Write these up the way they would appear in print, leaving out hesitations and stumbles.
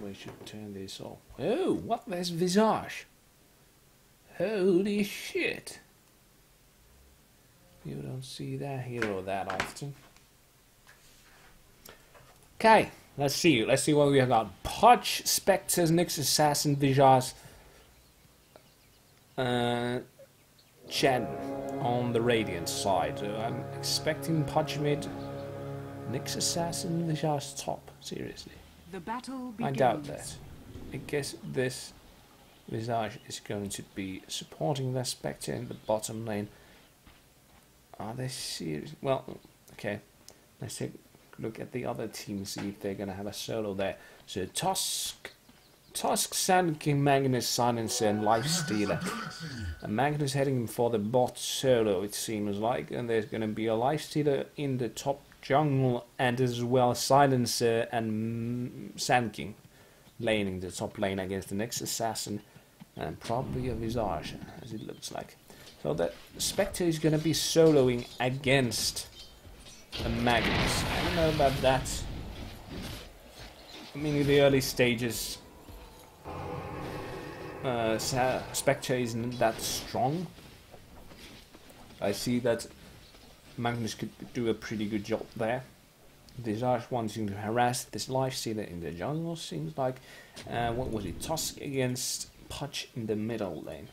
we should turn this off. Oh, what? There's Visage. Holy shit. You don't see that hero that often. Okay, let's see. Let's see what we have got. Pudge, Spectre, Nyx Assassin, Visage, Chen on the Radiant side. So I'm expecting Pudge mid, Nyx Assassin, Visage top. Seriously. The battle begins. I doubt that. I guess this Visage is going to be supporting the Spectre in the bottom lane. Are they serious? Well, okay. Let's take a look at the other team, see if they're going to have a solo there. So Tusk, Sand King, Magnus, Silencer, and Lifestealer. And Magnus heading for the bot solo, it seems like. And there's going to be a Lifestealer in the top jungle, and as well Silencer and Sand King laning the top lane against the next assassin, and probably a Visage, as it looks like. So that Spectre is going to be soloing against a Magnus. I don't know about that. I mean, in the early stages, Spectre isn't that strong. I see that Magnus could do a pretty good job there. Visage wanting to harass this Lifestealer in the jungle, seems like. What was it? Tusk against Pudge in the middle lane.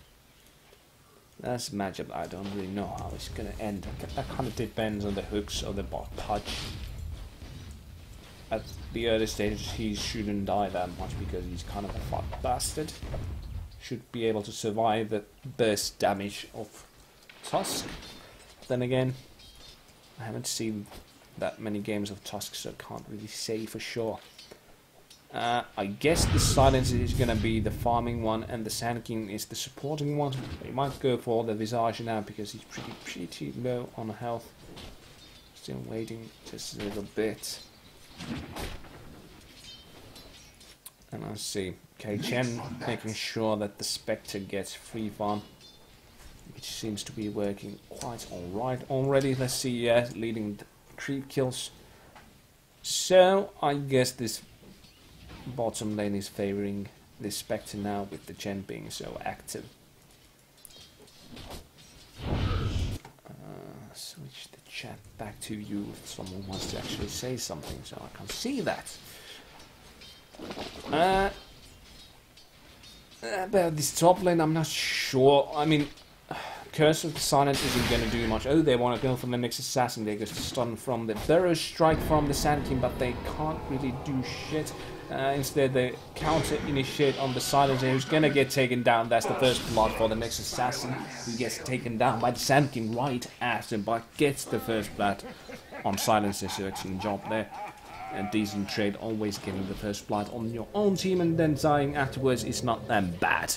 That's a matchup I don't really know how it's gonna end. That kind of depends on the hooks of the bot Pudge. At the early stages he shouldn't die that much because he's kind of a fat bastard. Should be able to survive the burst damage of Tusk. Then again, I haven't seen that many games of Tusk, so I can't really say for sure. I guess the Silencer is going to be the farming one, and the Sand King is the supporting one. We might go for the Visage now because he's pretty low on health. Still waiting just a little bit. And let's see. Okay, Chen making sure that the Spectre gets free farm, which seems to be working quite alright already. Let's see, leading the creep kills. So, I guess this bottom lane is favoring this Spectre now, with the Chen being so active. Switch the chat back to you if someone wants to actually say something, so I can see that. About this top lane, I'm not sure. I mean, Curse of the Silent isn't going to do much. Oh, they want to go for the next assassin. They get stunned from the Burrow Strike from the Sand King, but they can't really do shit. Instead, they counter-initiate on the Silencer, who's going to get taken down. That's the first blood for the next assassin, who gets taken down by the Sand King right after, but gets the first blood on Silencer, so excellent job there. A decent trade, always getting the first blood on your own team and then dying afterwards is not that bad.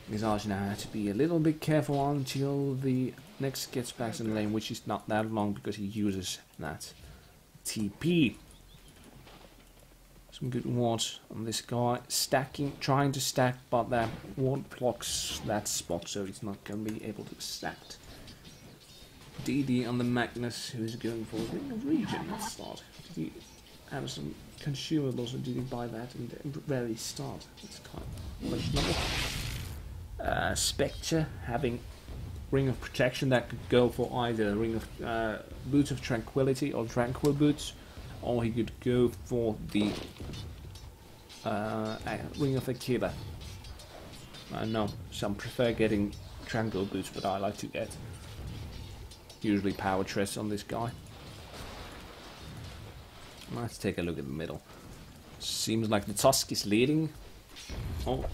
Visage now has to be a little bit careful until the next gets back in the lane, which is not that long because he uses that TP. Some good wards on this guy. Stacking, trying to stack, but that ward blocks that spot, so he's not going to be able to stack. DD on the Magnus, who's going for Ring of Region. Let's start. Did he have some consumables, or did he buy that in the very start? It's kind of questionable. Spectre having Ring of Protection that could go for either Ring of Boots of Tranquility or Tranquil Boots, or he could go for the Ring of Aquila. I know some prefer getting Tranquil Boots, but I like to get usually Power Tress on this guy. Let's take a look at the middle. Seems like the Tusk is leading. Oh,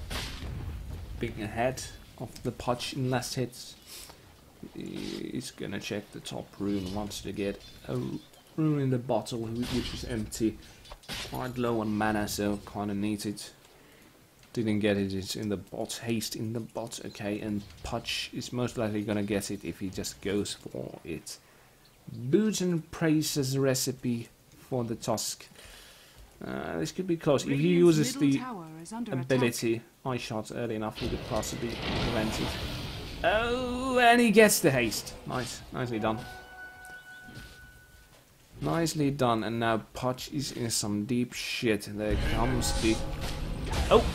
big ahead of the Pudge in last hits. He's gonna check the top rune, wants to get a rune in the bottle, which is empty. Quite low on mana, so kinda needs it. Didn't get it, it's in the bot, haste in the bot, okay, and Pudge is most likely gonna get it if he just goes for it. Boots and Praise as a recipe for the Tusk. This could be close. If he uses the ability Eye Shot early enough, he could possibly prevent it. Oh, and he gets the haste. Nice, nicely done. Nicely done, and now Pudge is in some deep shit. There comes the... Oh!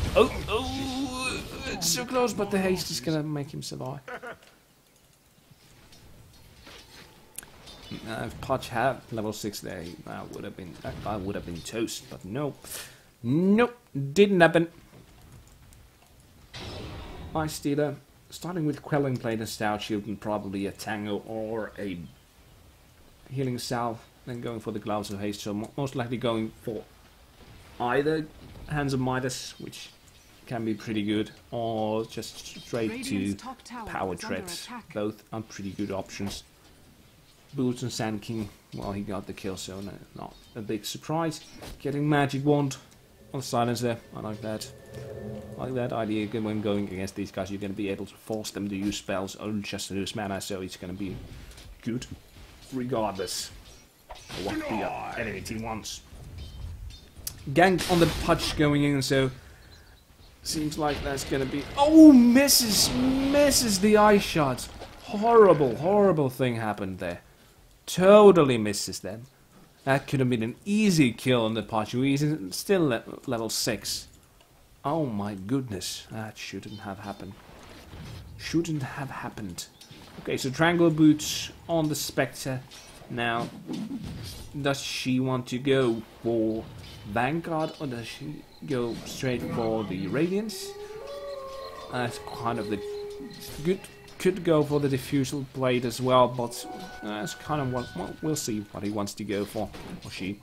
It's so close, but the haste is gonna make him survive. If Pudge had level 6 there, that guy would have been toast, but nope. Nope, didn't happen. Lifestealer, starting with Quelling Blade and Stout Shield and probably a Tango or a Healing Salve, then going for the Gloves of Haste, so most likely going for either Hands of Midas, which can be pretty good, or just straight to Power Treads. Both are pretty good options. Boots and Sand King, well, he got the kill, so not a big surprise. Getting Magic Wand on Silencer, I like that. I like that idea. When going against these guys, you're going to be able to force them to use spells or just to lose mana, so it's going to be good regardless of what the enemy team wants. Gank on the Pudge going in, so seems like that's going to be... Oh, misses the eye shot. Horrible thing happened there. Totally misses them. That could have been an easy kill on the Pudge, who is still level 6. Oh my goodness, that shouldn't have happened. Shouldn't have happened. Okay, so Triangle Boots on the Spectre. Now, does she want to go for Vanguard or does she go straight for the Radiance? That's kind of the good. Could go for the Diffusal Blade as well, but that's kind of what... Well, we'll see what he wants to go for, or she.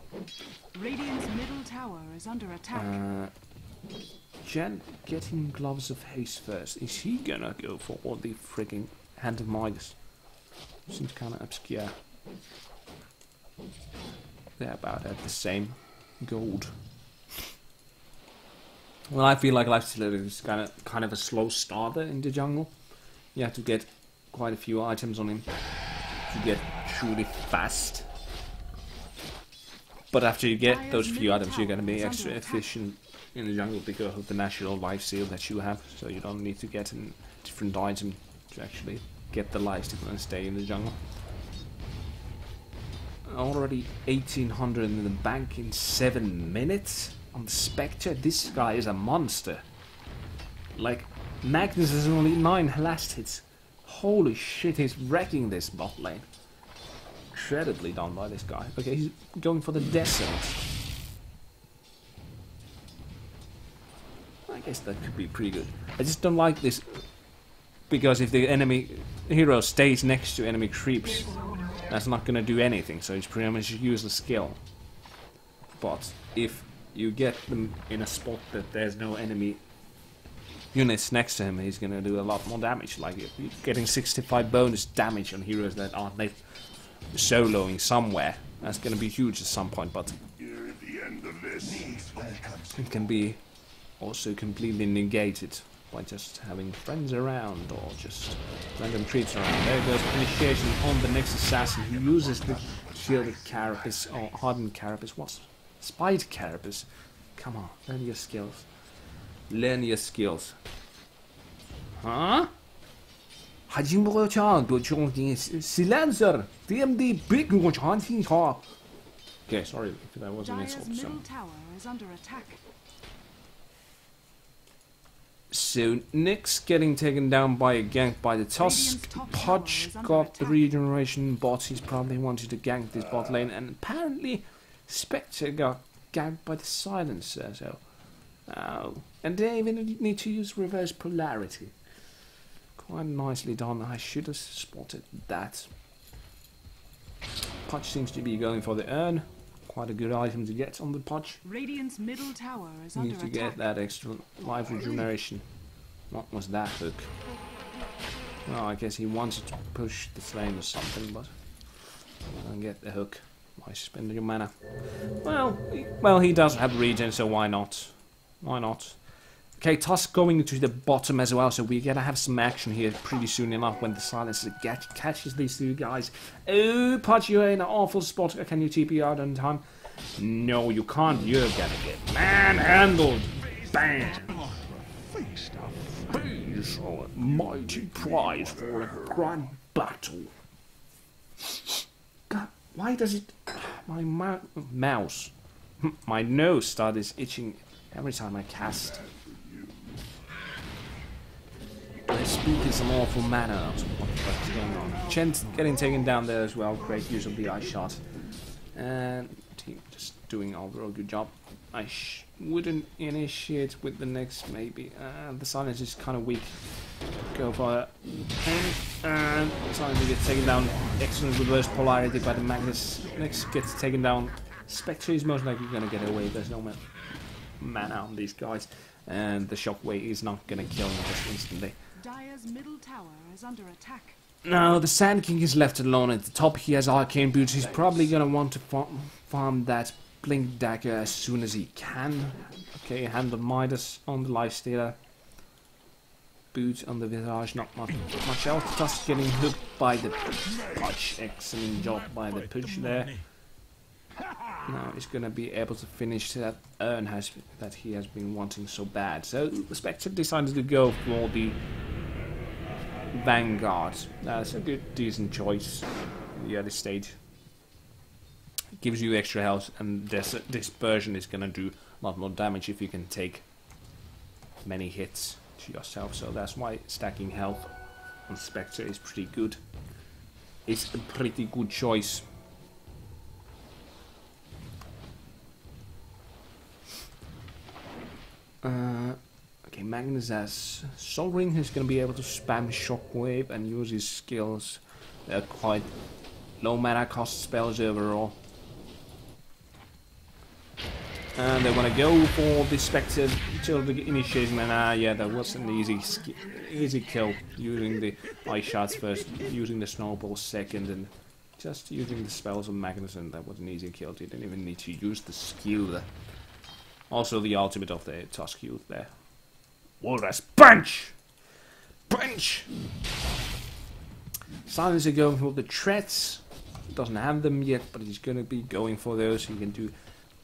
Radiant's middle tower is under attack. Chen getting Gloves of Haste first. Is he gonna go for the frigging Hand of Midas? Seems kind of obscure. They're about at the same gold. Well, I feel like Lifestealer is kind of a slow starter in the jungle. You have to get quite a few items on him to get truly fast. But after you get those few items, you're going to be extra efficient in the jungle because of the natural life seal that you have. So you don't need to get a different item to actually get the lifesteal and stay in the jungle. Already 1800 in the bank in 7 minutes on the Spectre. This guy is a monster. Like, Magnus has only 9 last hits. Holy shit, he's wrecking this bot lane. Incredibly done by this guy. Okay, he's going for the desert. I guess that could be pretty good. I just don't like this, because if the enemy hero stays next to enemy creeps, that's not gonna do anything, so it's pretty much a useless skill. But if you get them in a spot that there's no enemy units next to him, he's gonna do a lot more damage. Like getting 65 bonus damage on heroes that aren't soloing somewhere. That's gonna be huge at some point, but it can be also completely negated by just having friends around or just random treats around. There goes initiation on the next assassin who uses the shielded carapace or hardened carapace. What's spite carapace? Come on, learn your skills. Learn your skills. Huh? Silencer! TMD big Okay, sorry if that was an insult. Middle tower is under attack. So Nick's getting taken down by a gank by the Tusk. Pudge got the regeneration bot. He's probably wanted to gank this bot lane, and apparently Spectre got ganked by the Silencer. So, and they even need to use reverse polarity. Quite nicely done. I should have spotted that. Pudge seems to be going for the urn. Quite a good item to get on the Pudge. Radiant's middle tower is under attack. Need to get that extra life regeneration. What was that hook? Well, I guess he wanted to push the flame or something, but I don't get the hook. Why spend your mana? Well, he does have regen, so why not? Why not? Okay, Tusk going to the bottom as well, so we're gonna have some action here pretty soon enough when the Silencer catches these two guys. Oh, Pudge, you're in an awful spot. Can you TP out in time? No, you can't. You're gonna get manhandled. Bam! Face a mighty prize for a grand battle. God, why does it... my mouse, my nose started itching every time I cast. Let's speak in some awful manner of what's going on. Chen's getting taken down there as well. Great use of the eye shot. And team just doing overall good job. I wouldn't initiate with the next maybe. The silence is kind of weak. Go for it. And silence gets taken down. Excellent reverse polarity by the Magnus. Next gets taken down. Spectre is most likely going to get away. There's no mana on these guys. And the shockwave is not going to kill him just instantly. Dire's middle tower is under attack. Now, the Sand King is left alone at the top. He has arcane boots. He's probably going to want to farm that blink dagger as soon as he can. Okay, hand of Midas on the Lifestealer. Boots on the Visage, not much else. Tusk getting hooked by the Pudge. Excellent job by the Pudge there. Now he's going to be able to finish that urn that he has been wanting so bad. So the Spectre decided to go for the Vanguard. That's a good, decent choice in the early stage. Gives you extra health, and dispersion is going to do a lot more damage if you can take many hits to yourself. So that's why stacking health on Spectre is pretty good. It's a pretty good choice. Okay, Magnus has Soul Ring. He's going to be able to spam Shockwave and use his skills. They're quite low mana cost spells overall. And they want to go for the Spectre until the initiation. And yeah, that was an easy kill. Using the ice shots first, using the snowball second, and just using the spells of Magnus, and that was an easy kill. You didn't even need to use the skill there. Also the ultimate of the Tusk youth there. Walrus punch! Punch! Silence is going for the treads. Doesn't have them yet, but he's going to be going for those. He can do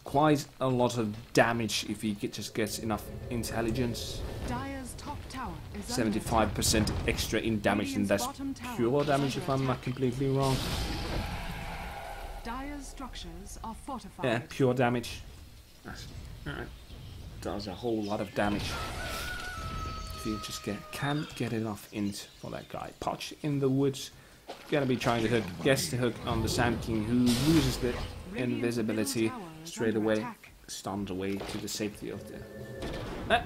quite a lot of damage if he just gets enough intelligence. Dire's top tower is 75% extra in damage, and that's pure damage if I'm not completely wrong. Dire's structures are fortified. Yeah, pure damage. Does a whole lot of damage. If you just can't get enough int for that guy. Pudge in the woods. Gonna be trying to hook. Gets the hook on the Sand King, who uses the invisibility straight away. Stunned away to the safety of the...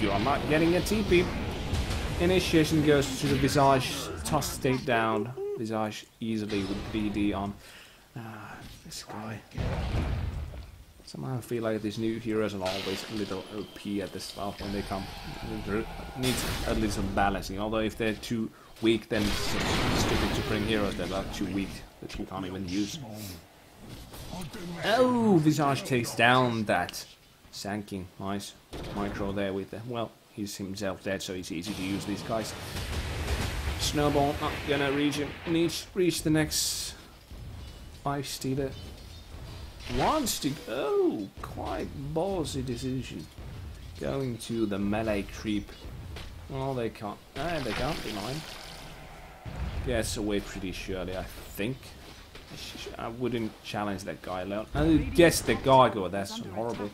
You are not getting a TP. Initiation goes to the Visage. Tusk stayed down. Visage easily with BD on. This guy. Somehow I feel like these new heroes are always a little OP at the start when they come. Needs a little balancing. Although if they're too weak, then it's stupid to bring heroes that are too weak that you can't even use. Oh, Visage takes down that Sand King. Nice micro there with the... Well, he's himself dead, so it's easy to use these guys. Snowball not gonna reach him. Needs reach the next Lifestealer. Wants to go. Quite ballsy decision. Going to the melee creep. Well, they can't. They can't be mine. Gets away pretty surely, I think. I wouldn't challenge that guy alone. I guess the Gargoyle. That's horrible.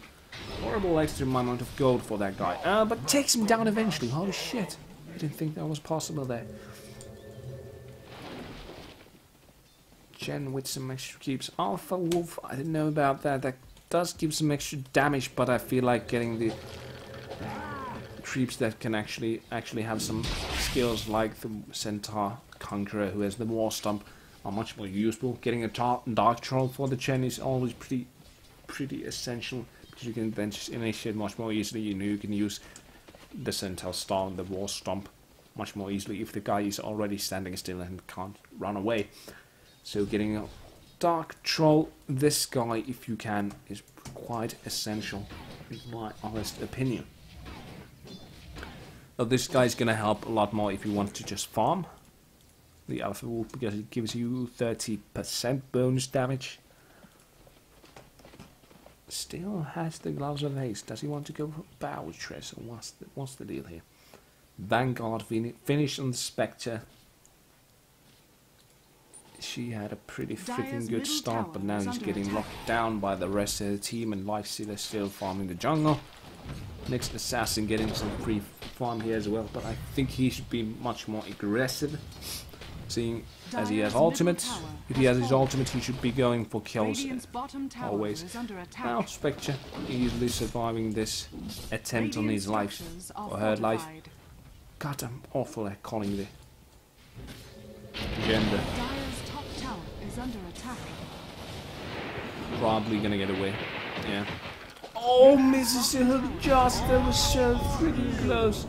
Horrible extra amount of gold for that guy. But takes him down eventually. Holy shit. I didn't think that was possible there. Chen with some extra keeps. Alpha Wolf, I didn't know about that. That does give some extra damage, but I feel like getting the creeps that can actually have some skills like the Centaur Conqueror, who has the War Stomp, are much more useful. Getting a Dark Troll for the Chen is always pretty essential, because you can then just initiate much more easily. You know, you can use the Centaur Star and the War Stomp much more easily if the guy is already standing still and can't run away. So getting a Dark Troll, this guy, if you can, is quite essential, in my honest opinion. Now, this guy's gonna help a lot more if you want to just farm the Alpha Wolf, because it gives you 30% bonus damage. Still has the Gloves of Haste. Does he want to go for Bow Tress, or what's the deal here? Vanguard finish on the Spectre. She had a pretty freaking good start, but now he's getting locked down by the rest of the team, and Lifestealer still farming the jungle. Next assassin getting some free farm here as well, but I think he should be much more aggressive, seeing as he has ultimate. If he has his ultimate, he should be going for kills always. Now Spectre easily surviving this attempt on his life, or her life. God, I'm awful at calling the gender. Probably gonna get away. Yeah. Oh, misses it just. That was so freaking close.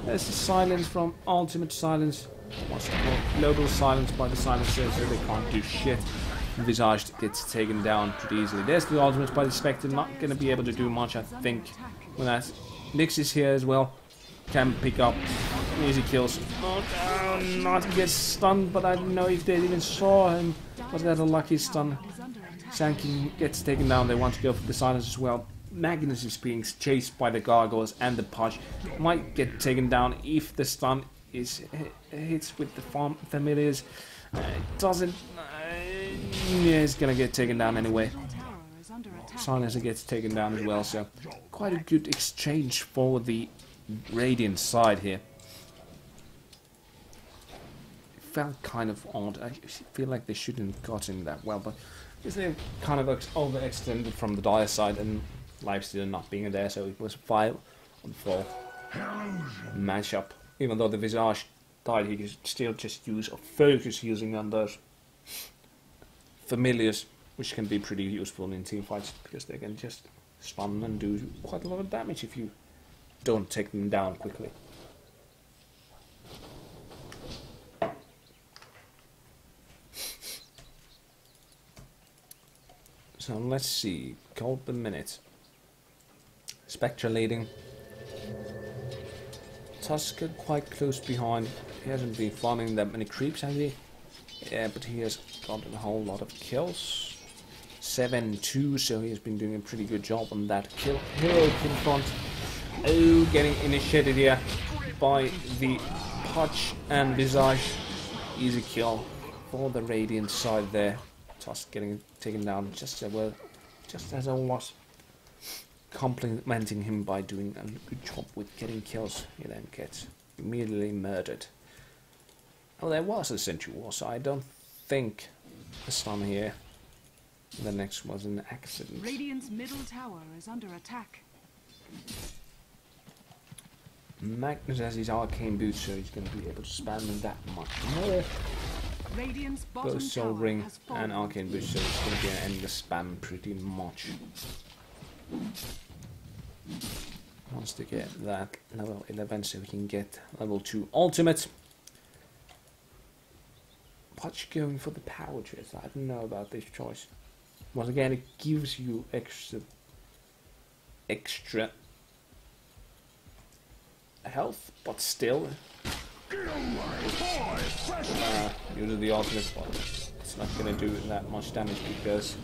There's the silence from ultimate silence. What's it called? Global silence by the silencer, so they can't do shit. Visage gets taken down pretty easily. There's the ultimate by the Spectre. Not gonna be able to do much, I think. When that Nyx is here as well. Can pick up easy kills. Not get stunned, but I don't know if they even saw him. Was that a lucky stun? Sanking gets taken down. They want to go for the silence as well. Magnus is being chased by the gargoyles and the Pudge. Might get taken down if the stun is hits with the familiars. Doesn't. Yeah, it's gonna get taken down anyway. Silencer gets taken down as well, so quite a good exchange for the Radiant side here. It felt kind of odd. I feel like they shouldn't have gotten that well, but they kind of overextended from the Dire side and Lifestealer not being there, so it was a 5-on-4 matchup. Even though the Visage died, he could still just use or focus using on those familiars, which can be pretty useful in team fights because they can just stun and do quite a lot of damage if you don't take them down quickly. So let's see, cold per minute. Spectre leading. Tusk quite close behind. He hasn't been farming that many creeps, has he? Yeah, but he has gotten a whole lot of kills. 7-2, so he has been doing a pretty good job on that kill. Hero in front. Oh, getting initiated here by the Pudge and Visage. Easy kill for the Radiant side there. Tusk getting taken down just as I was complimenting him by doing a good job with getting kills. He then gets immediately murdered. Oh, there was a Sentry War, so I don't think the stun here. The next was an accident. Radiant's middle tower is under attack. Magnus has his arcane boots, so he's going to be able to spam that much more. Both Soul Ring and arcane boots, so it's going to be an endless spam pretty much. Wants to get that level 11 so we can get level 2 ultimate. Pudge going for the power treads. I don't know about this choice. Once again, it gives you extra health, but still using the ultimate, but it's not going to do that much damage because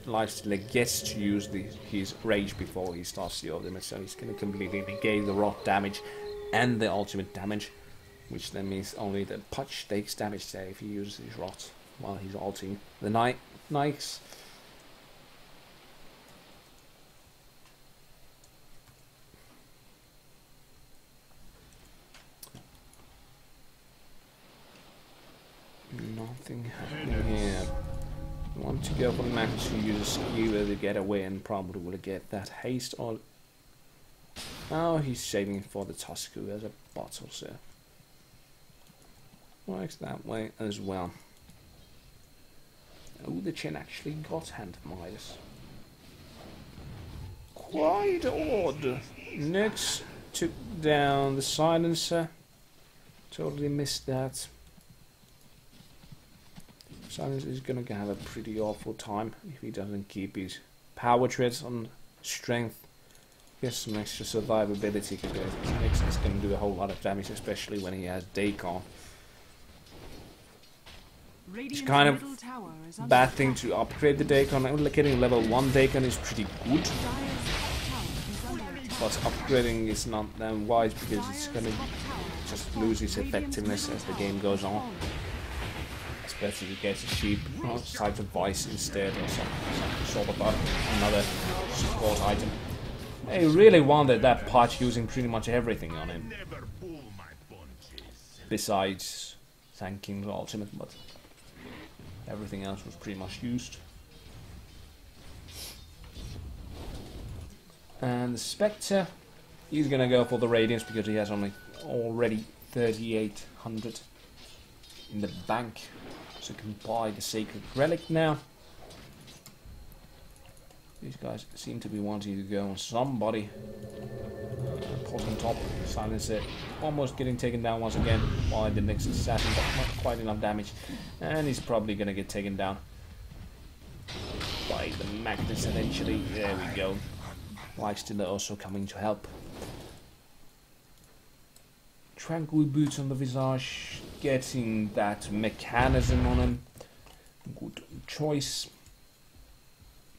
Lifestealer gets to use his rage before he starts the ultimate, so he's going to completely negate the rot damage and the ultimate damage, which then means only the Pudge takes damage there if he uses his rot while he's ulting the Nyx. Nothing happening here. I want to go for Magnus who uses Skewer to get away and probably will get that haste or... Oh, he's saving it for the Tusk who has a bottle, so... Works that way as well. Oh, the Chen actually got Hand of Midas. Quite odd. Nyx took down the Silencer. Totally missed that. Silence is going to have a pretty awful time if he doesn't keep his power treads on strength. Gets some extra survivability because Nyx is going to do a whole lot of damage, especially when he has Daikon. It's kind of a bad thing to upgrade the Daikon. Getting level 1 Daikon is pretty good, but upgrading is not that wise because it's going to just lose its effectiveness as the game goes on. better to get a sheep side of vice instead, or some sort of another support item. I really wanted that Pudge using pretty much everything on him. Besides Sand King's ultimate, but everything else was pretty much used. And the Spectre, he's gonna go for the Radiance because he has already 3,800 in the bank. So he can buy the Sacred Relic now. These guys seem to be wanting to go on somebody. Pop on top, Silencer almost getting taken down once again by the next assassin, but not quite enough damage. And he's probably gonna get taken down by the Magnus eventually. There we go. Lifestealer also coming to help. Tranquil Boots on the Visage, getting that mechanism on him. Good choice.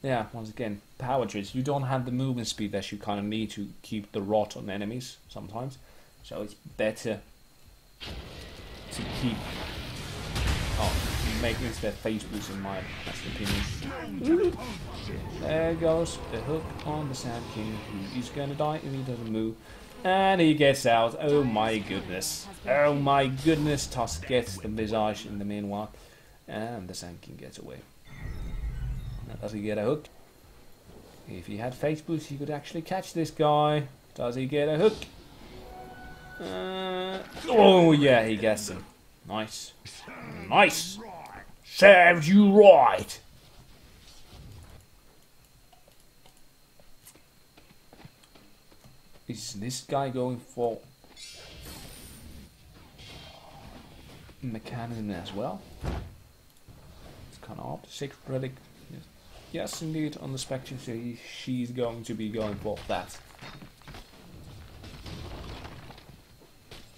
Yeah, once again, power trees. You don't have the movement speed that you kind of need to keep the rot on enemies sometimes. So it's better to keep making their face boost in my opinion. There goes the hook on the Sand King. He's gonna die if he doesn't move. And he gets out. Oh my goodness. Oh my goodness. Tusk gets the Visage in the meanwhile. And the Sand King gets away. Does he get a hook? If he had face boost, he could actually catch this guy. Does he get a hook? Oh yeah, he gets him. Nice. Nice. Served you right. Is this guy going for mechanism as well? It's kind of odd. Sacred Relic. Yes, indeed, on the Spectre, she's going to be going for that.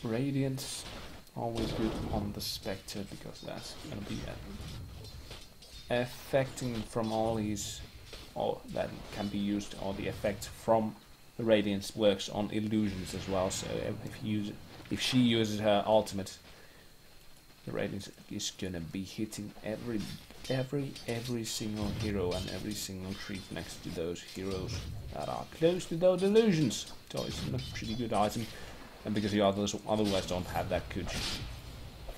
Radiance, always good on the Spectre, because that's going to be affecting from all his, or that can be used, or the effect from the Radiance works on illusions as well, so if she uses her ultimate, the Radiance is going to be hitting every single hero and every single creep next to those heroes that are close to those illusions. So it's a pretty good item, and because you otherwise don't have that good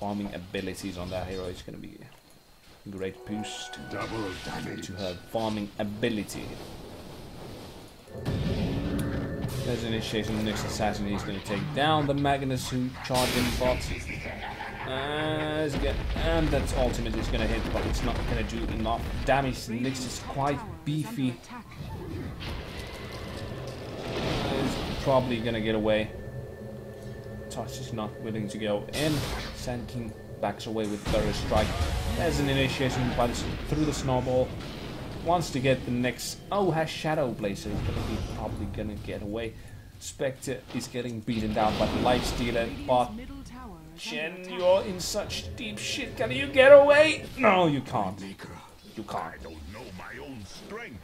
farming abilities on that hero, it's going to be a great boost to her farming ability. There's an initiation on the next assassin. He's going to take down the Magnus who charged him, but and that ultimate is going to hit, but it's not going to do enough damage. The next is quite beefy. He's probably going to get away. Tusk is not willing to go in. Sand King backs away with Burrow Strike. There's an initiation through the snowball. Wants to get the next. Oh, has Shadow Blade, so he's probably going to get away. Spectre is getting beaten down by the Lifestealer, but Chen, you're in such deep shit. Can you get away? No, you can't. You can't. I don't know my own strength.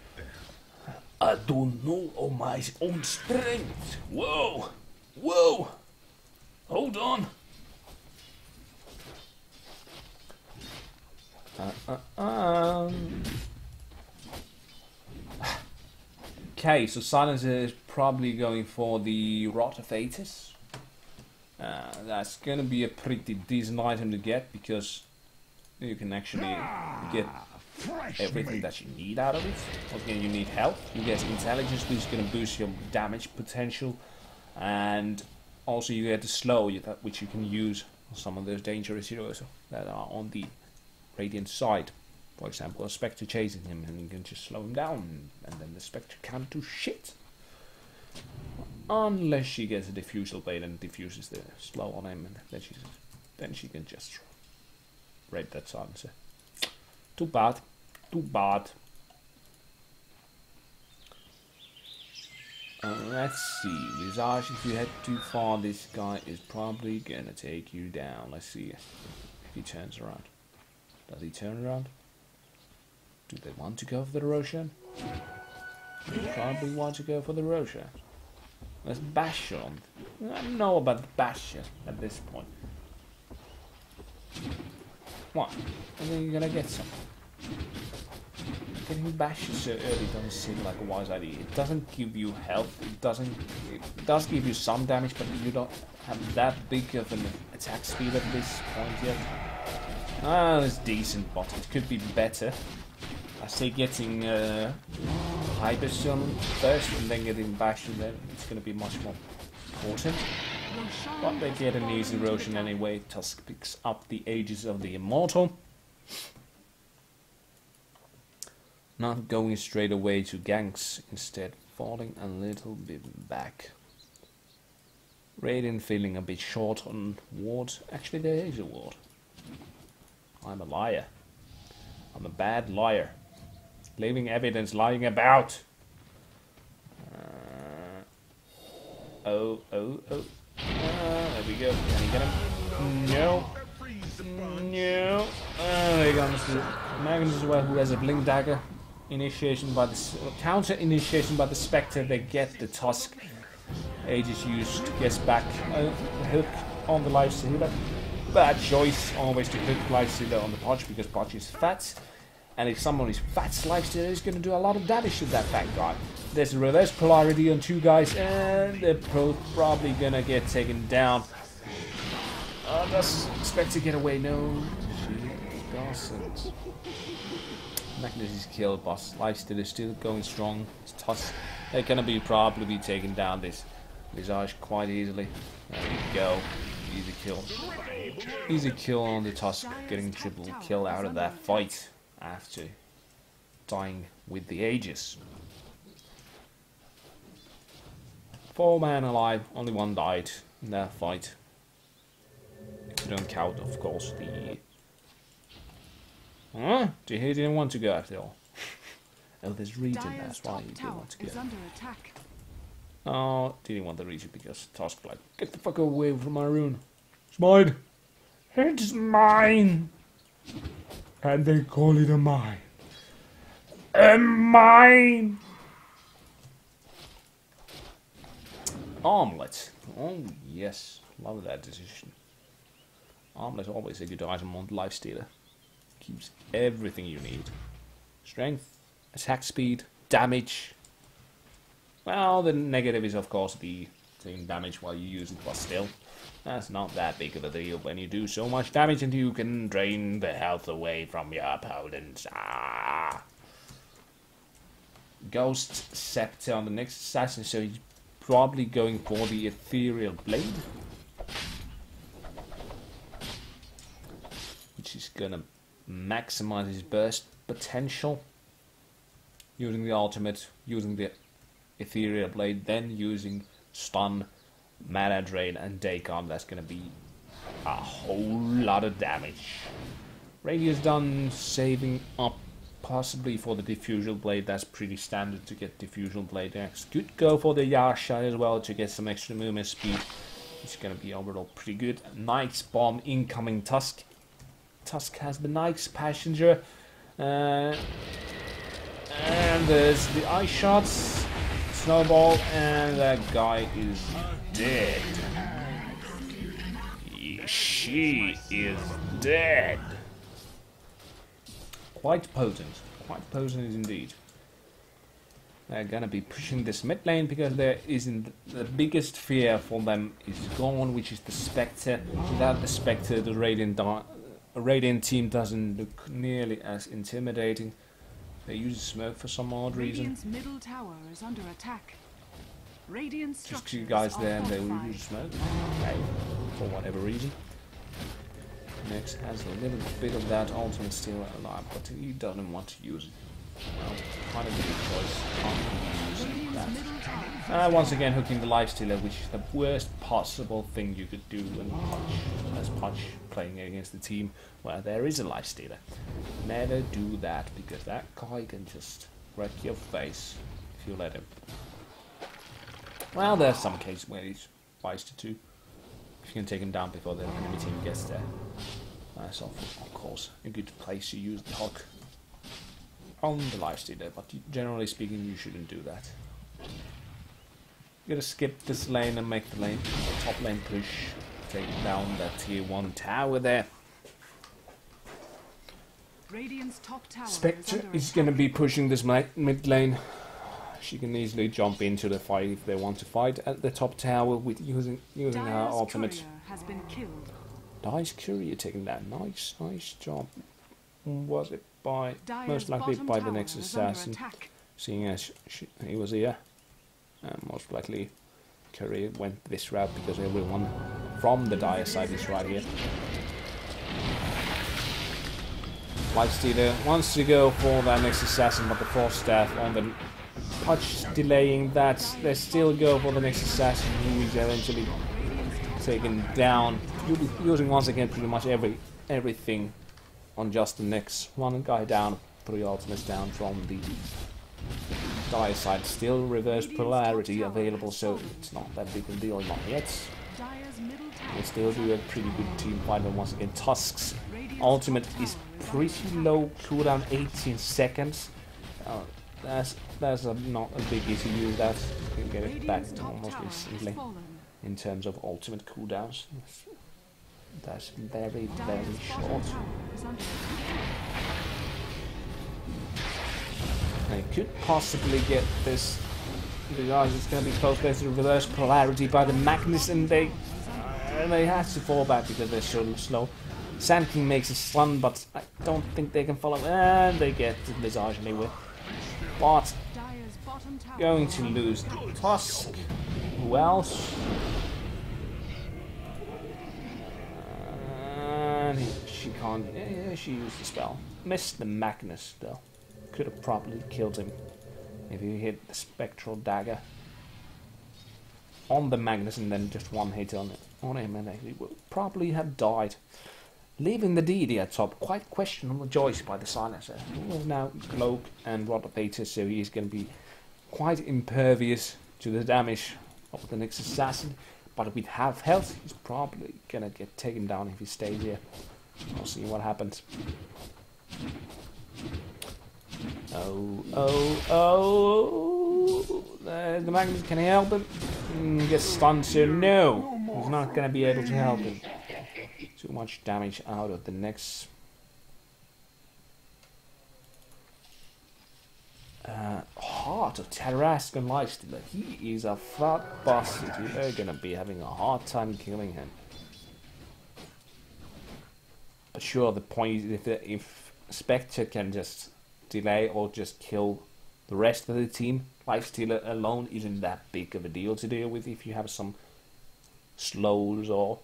I don't know my own strength. Whoa. Whoa. Hold on. Okay, so Silencer is probably going for the Rot of Atis. That's gonna be a pretty decent item to get, because you can actually get everything that you need out of it. Again, you need health, you get intelligence, which is gonna boost your damage potential, and also you get the slow, which you can use on some of those dangerous heroes that are on the Radiant side. For example, a Spectre chasing him, and you can just slow him down, and then the Spectre can't do shit. Unless she gets a Diffusal Blade and diffuses the slow on him, and then she can just raid that Silencer. Too bad. Too bad. Let's see. Visage, if you head too far, this guy is probably gonna take you down. Let's see if he turns around. Does he turn around? Do they want to go for the Roshan? They probably want to go for the Roshan. Let's bash on. I don't know about the bash at this point. What? And then you're gonna get some. Getting bashed so early doesn't seem like a wise idea. It doesn't give you health. It does give you some damage, but you don't have that big of an attack speed at this point yet. Ah, it's decent, but it could be better. I say getting Hyper Summon first and then getting bashed, and then it's going to be much more important. But they get an easy Roshan anyway. Tusk picks up the Aegis of the Immortal. Not going straight away to ganks, instead falling a little bit back. Radiant feeling a bit short on ward. Actually, there is a ward. I'm a liar. I'm a bad liar. Leaving evidence lying about. Oh. There we go. Can he get him? No. No. There comes the Magnus as well, who has a blink dagger. Initiation by the counter initiation by the Spectre. They get the Tusk. Aegis used. Gets back. Hook on the Lifestealer. Bad choice always to hook Lifestealer on the Pudge because Pudge is fat. And if someone is fat, Lifestealer is going to do a lot of damage to that fat guy. There's a reverse polarity on two guys, and they're both probably going to get taken down. Does Spectre get away? No, she doesn't. Magnus is killed, but Lifestealer is still going strong. It's Tusk. They're going to be probably taking down this Visage quite easily. There we go. Easy kill. Easy kill on the Tusk, getting triple kill out of that fight after dying with the Aegis. 4 men alive, only 1 died in that fight. If you don't count, of course, the... Huh? He didn't want to go after all. Oh, there's region, that's why he didn't want to go. Oh, didn't want the region because Tusk like, get the fuck away from my rune. It's mine. It's mine. And they call it a mine. A mine. Armlet. Oh yes, love that decision. Armlet always a good item on Lifestealer. Keeps everything you need. Strength, attack speed, damage. Well, the negative is of course the taking damage while you use it, but still, that's not that big of a deal when you do so much damage and you can drain the health away from your opponents. Ghost Scepter on the next assassin, so he's probably going for the Ethereal Blade, which is gonna maximize his burst potential. Using the ultimate, using the Ethereal Blade, then using stun, mana drain, and Dacon. That's gonna be a whole lot of damage. Radius done, saving up possibly for the Diffusal Blade. That's pretty standard to get Diffusal Blade next. Could go for the Yasha as well to get some extra movement speed. It's gonna be overall pretty good. Knight's Bomb incoming Tusk. Tusk has the Knight's Passenger. And there's the Ice Shots. Snowball, and that guy is dead. She is dead. Quite potent indeed. They're gonna be pushing this mid lane because there isn't the biggest fear for them is gone, which is the Spectre. Without the Spectre, the Radiant team doesn't look nearly as intimidating. They use smoke for some odd reason. Radiant's middle tower is under attack. Radiant Just 2 guys there and they will use smoke. Okay, for whatever reason. Next has a little bit of that ultimate still alive, but he doesn't want to use it. Well, kind of a good choice. Can't use that. Once again hooking the Lifestealer, which is the worst possible thing you could do when Pudge playing against the team where there is a Lifestealer. Never do that, because that guy can just wreck your face if you let him. Well, there's some cases where he's wise to do. If you can take him down before the enemy team gets there. That's of course a good place to use the hook on the Lifestealer, but generally speaking you shouldn't do that. You gotta skip this lane and make the top lane push, take down that tier 1 tower there. Radiant's top tower Spectre under is attack. going to be pushing this mid lane. She can easily jump into the fight if they want to fight at the top tower with using her Dire's ultimate. courier has been killed. Nice courier taking that. Nice job. Was it by Dire's most likely bottom by the tower next is under assassin, attack. seeing as he was here. Most likely, courier went this route because everyone from the Dire side is right here. Lifestealer wants to go for that next assassin, but the force staff on the Pudge delaying that. They still go for the next assassin, who is eventually taken down, using once again pretty much everything on just the next one guy down, 3 ultimates down from the Dire side. Still reverse polarity available, so it's not that big a deal, not yet. Dire's middle tower They still do a pretty good team fight, but once again Tusk's ultimate is pretty low cooldown, 18 seconds. That's not a big issue. Use that, you can get it back almost instantly in terms of ultimate cooldowns. That's very short. They could possibly get this. The guys, it's going to be close. There's a reverse polarity by the Magnus, and they have to fall back because they're so slow. Sand King makes a stun, but I don't think they can follow. And they get the Visage anyway. But going to lose Tusk. Who else? And she can't. Yeah, she used the spell. Missed the Magnus though. Could have probably killed him if he hit the spectral dagger on the Magnus and then just one hit on him, and he would probably have died. Leaving the DD at top, quite questionable choice by the silencer. He will now cloak and rotator, so he's going to be quite impervious to the damage of the next assassin. But with half health, he's probably going to get taken down if he stays here. We'll see what happens. Oh! The Magnus, can he help him? Gets stunned, so no! He's not going to be able to help him. Too much damage out of the next. Heart of Tarrascan Lifestealer. He is a fat bastard. You are going to be having a hard time killing him. But sure, the point is if Spectre can just delay or just kill the rest of the team, Lifestealer alone isn't that big of a deal to deal with if you have some slows or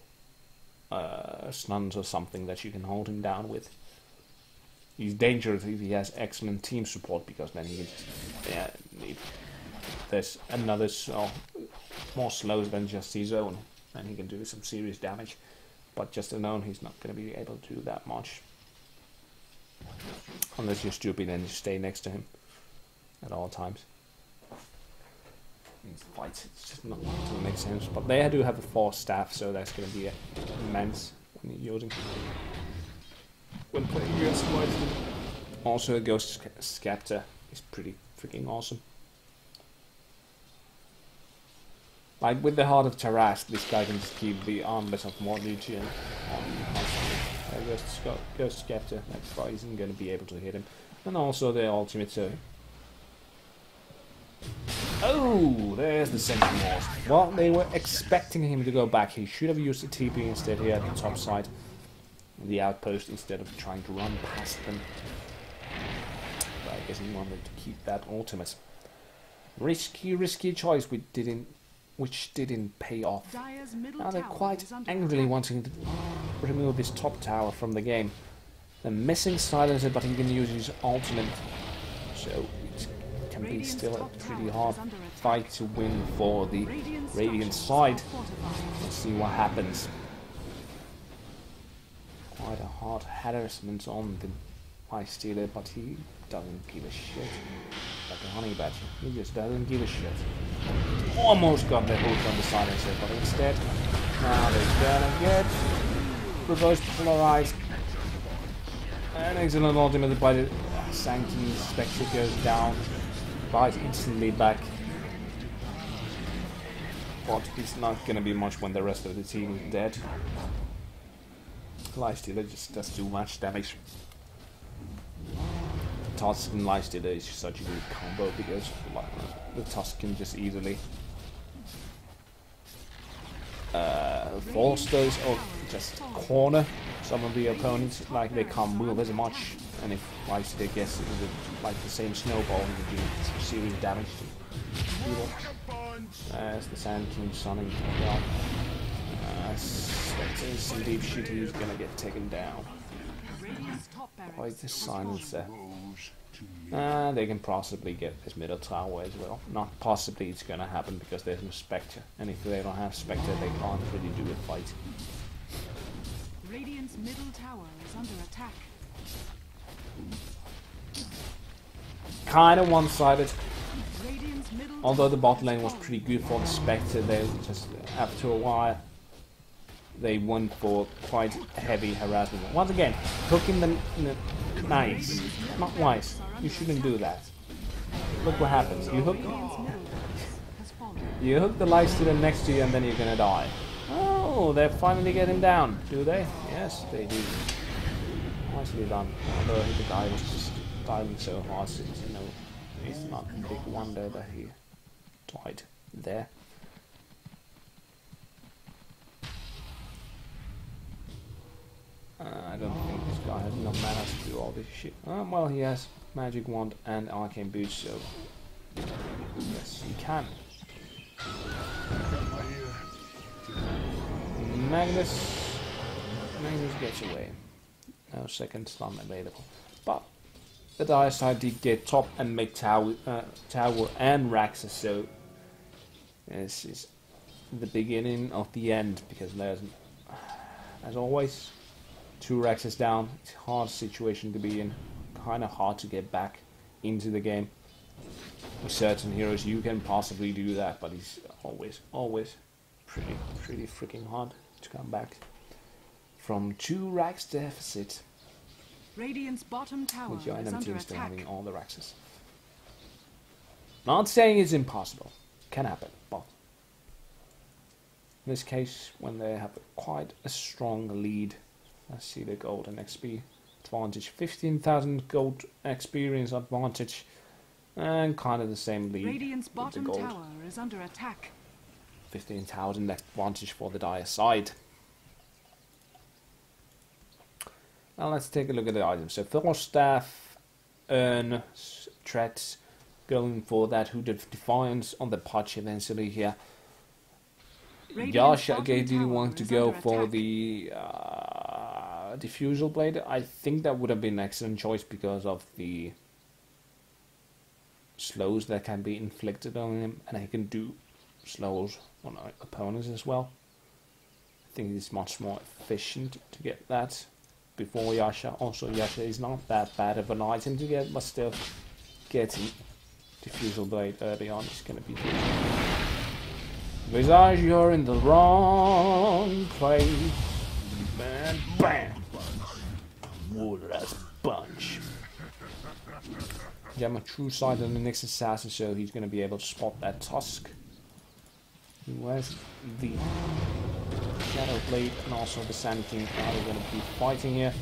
stuns or something that you can hold him down with. He's dangerous if he has excellent team support, because then he can just, there's another more slows than just his own, and he can do some serious damage. But just alone, he's not going to be able to do that much. Unless you're stupid and you stay next to him at all times. In fights, it's just not going to make sense. But they do have a force staff, so that's going to be immense when you're using. When playing against White. Also, a Ghost Scepter is pretty freaking awesome. Like with the Heart of Taras, this guy can just keep the armless of Mortgage on Ghost Scepter. That's why he's going to be able to hit him. And also the ultimate. Oh, there's the Sentinels. Well, they were expecting him to go back. He should have used the TP instead here at the top side. The outpost instead of trying to run past them. But I guess he wanted to keep that ultimate. Risky choice which didn't pay off. Now they're quite angrily wanting to remove this top tower from the game. They're missing Silencer, but he can use his ultimate. So it can be still a pretty hard fight to win for the Radiant side. Let's see what happens. Quite a hard harassment on the Lifestealer, but he doesn't give a shit. Like a honey badger, he just doesn't give a shit. Almost got the hook on the silencer, but instead, now they're gonna get reverse polarized. An excellent ultimate by the Sankey. Spectre goes down, right instantly back. But it's not gonna be much when the rest of the team is dead. Lifestealer just does too much damage. Tusk and Lifestealer is such a good combo because the Tusk can just easily force those or just corner some of the opponents, like they can't move as much, and if Lifestealer gets like the same snowball, he can do serious damage to people. As the Sand King sunning down. Spectre is in deep shit, he's gonna get taken down. Quite the silencer. They can possibly get this middle tower as well. Not possibly, it's gonna happen because there's no Spectre. And if they don't have Spectre, they can't really do a fight. Radiant's middle tower is under attack. Kinda one-sided. Radiant's middle Although the tower bot lane was has pretty good for the Spectre, they just, after a while, they went for quite heavy harassment. Once again, hooking them nice, not wise. You shouldn't do that. Look what happens. You hook the Lifestealer next to you and then you're gonna die. Oh, they finally get him down, do they? Yes, they do. Nicely done. Although the guy was just diving so hard, so, you know, it's not a big wonder that he died there. I don't think this guy has enough mana to do all this shit. Well, he has Magic Wand and Arcane Boots, so yes, he can. Magnus gets away. No second stun available. But the dire side did get top and make tower and Raxus, so this is the beginning of the end, because there's, as always, 2 Raxus down. It's a hard situation to be in. Kind of hard to get back into the game. With certain heroes you can possibly do that, but it's always pretty freaking hard to come back from 2 Rax deficit. Radiant's bottom tower With your is enemy under team still attack. having all the Raxes. Not saying it's impossible. Can happen, but in this case, when they have quite a strong lead. Let's see the gold and XP advantage. 15,000 gold experience advantage. And kind of the same lead. Radiant's with the bottom gold. tower is under attack. 15,000 advantage for the dire side. Now let's take a look at the items. So Force Staff, Urn, Threats, going for that Hooded Defiance on the Pudge eventually here. Radiant's Yasha bottom again didn't tower want to is go under for attack. the Diffusal Blade. I think that would have been an excellent choice because of the slows that can be inflicted on him, and he can do slows on opponents as well. I think it's much more efficient to get that before Yasha. Also, Yasha is not that bad of an item to get, but still getting Diffusal Blade early on is going to be good. Visage, you're in the wrong place. Man, bam! Wood-ass bunch. Yeah, I'm a true side on the next assassin, so he's going to be able to spot that Tusk. Who has the Shadow Blade and also the Sand King are going to be fighting here.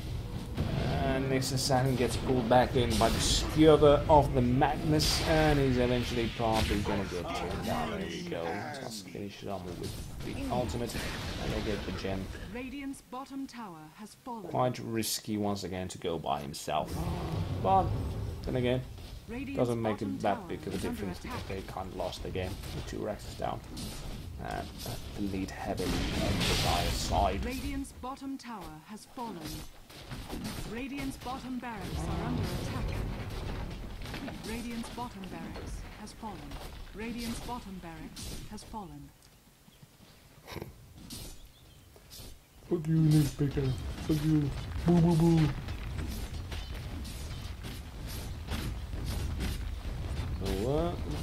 And next assassin gets pulled back in by the skewer of the Magnus, and he's eventually probably going to get killed down. There we go. Tusk finishes on with the ultimate, and they get the gem. Radiant's bottom tower has fallen. Quite risky once again to go by himself, but then again, Radiant's doesn't make bottom it that tower big of a is under difference because attack. they can't lost the game with 2 Rexes down. And the lead heavily on the dire side. Radiant's bottom tower has fallen. Radiant's bottom barracks are under attack. Radiant's bottom barracks has fallen. Radiant's bottom barracks has fallen. Fuck you, newspaper. Fuck you. Boo boo boo.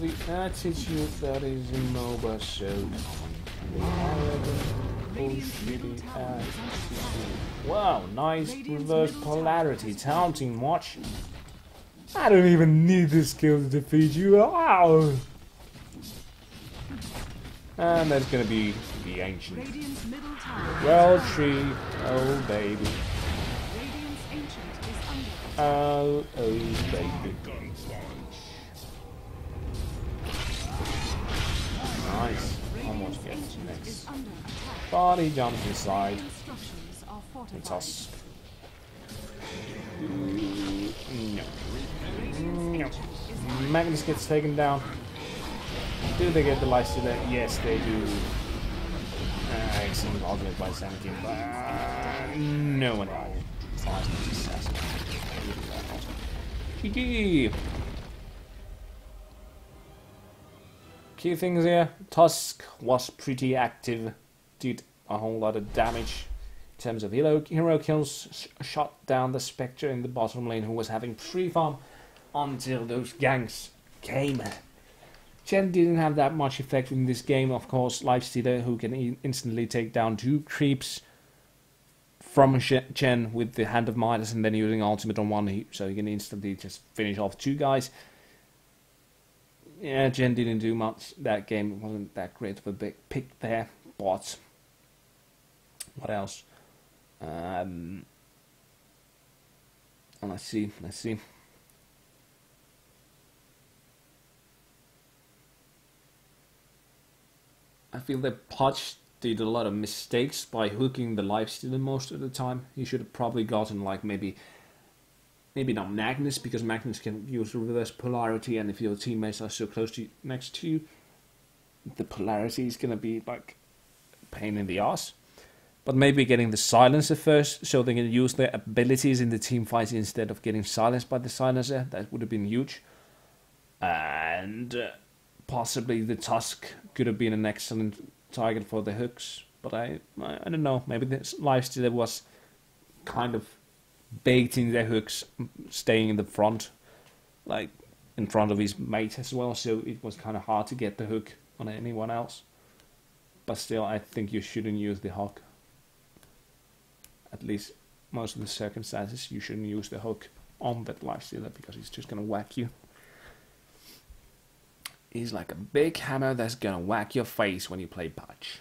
The attitude that is in MOBA so wow, nice reverse polarity, taunting watch. I don't even need this skill to defeat you. Wow. And that's gonna be the ancient. Radiant's middle tower. Well tree, oh baby. Radiant's ancient is under Oh, baby. Nice. Almost gets next. But he jumps inside. The Tusk. No. No. Magnus gets taken down. Do they get the Lifestealer? Yes, they do. Excellent alternate by 17, but no one else. GG! Key things here. Tusk was pretty active, did a whole lot of damage in terms of hero kills, shot down the Spectre in the bottom lane who was having pre-farm until those ganks came. Chen didn't have that much effect in this game, of course. Lifestealer, who can instantly take down 2 creeps from Chen with the Hand of Midas and then using ultimate on one, so he can instantly just finish off 2 guys. Yeah, Chen didn't do much that game. It wasn't that great of a big pick there, but what else? Let's see. I feel that Pudge did a lot of mistakes by hooking the Lifestealer most of the time. He should have probably gotten like maybe not Magnus, because Magnus can use reverse polarity, and if your teammates are so close to next to you, the polarity is gonna be like a pain in the ass. But maybe getting the silencer first, so they can use their abilities in the team fights instead of getting silenced by the silencer. That would have been huge. And possibly the Tusk could have been an excellent target for the hooks, but I don't know. Maybe this Lifestealer was kind of baiting the hooks, staying in the front, like in front of his mate as well. So it was kind of hard to get the hook on anyone else. But still, I think you shouldn't use the hook. At least most of the circumstances, you shouldn't use the hook on that Lifestealer because he's just gonna whack you. He's like a big hammer that's gonna whack your face when you play Pudge.